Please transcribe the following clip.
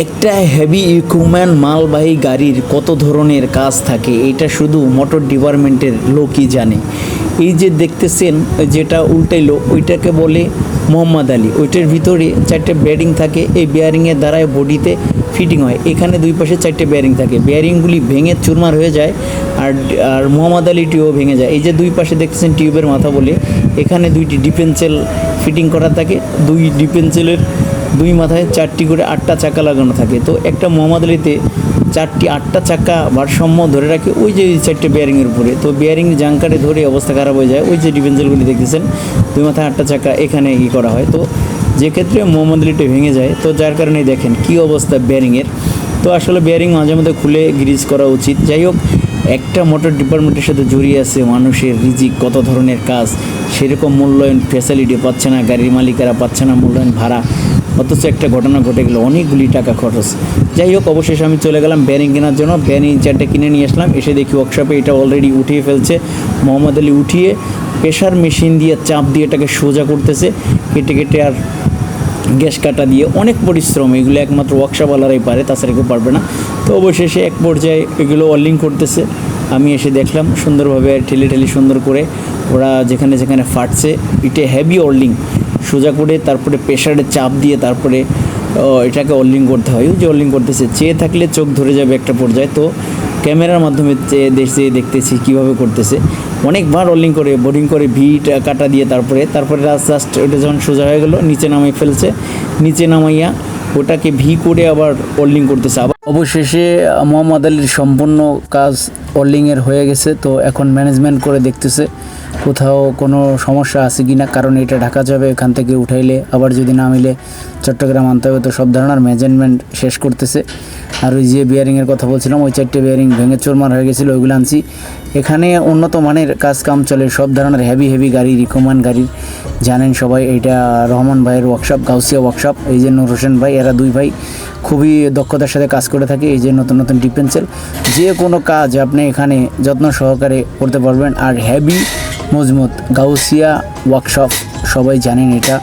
একটা heavy equipment মালবাহী গাড়ির কত ধরনের কাজ থাকে এটা শুধু মোটর ডিপার্টমেন্টের লোকই জানে। এই যে দেখতেছেন যেটা উল্টাইলো ওইটাকে বলে মোহাম্মদ আলী। ওইটার ভিতরে 4টে বেয়ারিং থাকে, এই বেয়ারিংয়ের দ্বারাই বডিতে ফিটিং হয়। এখানে দুই পাশে 4টে বেয়ারিং থাকে, বেয়ারিংগুলি ভেঙে চুরমার হয়ে যায় আর আর মোহাম্মদ আলী টিউব ভেঙে যায়। এই যে দুই পাশে দেখতেছেন টিউবের মাথা বলে, এখানে 2টি ডিফেন্সেল ফিটিং করা থাকে। 2 ডিফেন্সেলের 2 মাথায় 4টি করে 8টা চাকা লাগানো থাকে। তো একটা মোহাম্মদ আলীতে 8টা চাকা ভারসাম্য ধরে রাখে ওই যে 4টে বেয়ারিংয়ের উপরে। তো বেয়ারিং জাঙ্কারে ধরে অবস্থা খারাপ হয়ে যায়। ওই যে ডিফেন্সেলগুলি দেখতেছেন 2 মাথায় 8টা চাকা এখানে করা হয়। তো যে ক্ষেত্রে মোহাম্মদ আলীটা ভেঙে যায়, তো যার কারণে দেখেন কী অবস্থা বেয়ারিংয়ের। তো আসলে বেয়ারিং মাঝে মধ্যে খুলে গ্রিজ করা উচিত। যাই হোক, একটা মোটর ডিপার্টমেন্টের সাথে জড়িয়ে আছে মানুষের রিজিক, কত ধরনের কাজ, সেরকম মূল্যায়ন ফ্যাসিলিটি পাচ্ছে না, গাড়ির মালিকেরা পাচ্ছে না মূল্যায়ন ভাড়া, অথচ একটা ঘটনা ঘটে গেলো, অনেকগুলি টাকা খরচ। যাই হোক, অবশেষে আমি চলে গেলাম বেয়ারিং কেনার জন্য। বেয়ারিং 4টে কিনে নিয়ে আসলাম। এসে দেখি ওয়ার্কশপে এটা অলরেডি উঠিয়ে ফেলছে মোহাম্মদ আলী। উঠিয়ে প্রেশার মেশিন দিয়ে চাপ দিয়ে এটাকে সোজা করতেছে, কেটে কেটে আর গ্যাস কাটা দিয়ে। অনেক পরিশ্রম, এগুলো একমাত্র ওয়ার্কশপওয়ালারাই পারে, তাছাড়া কেউ পারবে না। তো অবশেষে এক পর্যায়ে এগুলো ওয়েল্ডিং করতেছে। আমি এসে দেখলাম সুন্দরভাবে ঠেলে ঠেলে সুন্দর করে ওরা যেখানে যেখানে ফাটছে এটা হেভি ওয়েল্ডিং সোজা করে, তারপরে প্রেশারে চাপ দিয়ে তারপরে এটাকে ওয়েল্ডিং করতে হয়। ওই যে ওয়েল্ডিং করতেছে, চেয়ে থাকলে চোখ ধরে যাবে একটা পর্যায়ে। তো ক্যামেরার মাধ্যমে দেখতেছি কীভাবে করতেছে। অনেকবার ওয়েল্ডিং করে বোরিং করে ভিট কাটা দিয়ে তারপরে জাস্ট ওটা যখন সোজা হয়ে গেলো নিচে নামাই ফেলছে। নিচে নামাইয়া ওটাকে ভি করে আবার ওয়েল্ডিং করতেছে। আবার অবশেষে মোহাম্মদ আলীর সম্পূর্ণ কাজ ওয়েল্ডিংয়ের হয়ে গেছে। তো এখন ম্যানেজমেন্ট করে দেখতেছে কোথাও কোনো সমস্যা আছে কি না, কারণ এটা ঢাকা যাবে, এখান থেকে উঠাইলে আবার যদি না মিলে চট্টগ্রাম আনতে হবে। তো সব ধরনের মেজারমেন্ট শেষ করতেছে। আর ওই যে বিয়ারিংয়ের কথা বলছিলাম, ওই 4টে বিয়ারিং ভেঙে চুরমার হয়ে গেছিলো, ওইগুলো আনছি। এখানে উন্নত মানের কাজ কাম চলে, সব ধরনের হেভি গাড়ি, রিকমান গাড়ি। জানেন সবাই এটা রহমান ভাইয়ের ওয়ার্কশপ, গাউসিয়া ওয়ার্কশপ। এই যে নূর হোসেন ভাই, এরা 2 ভাই খুবই দক্ষতার সাথে কাজ করে থাকে। এই যে নতুন নতুন ডিফেন্সেল, যে কোনো কাজ আপনি এখানে যত্ন সহকারে করতে পারবেন। আর হেভি মজবুত গাউসিয়া ওয়ার্কশপ, সবাই জানেন এটা।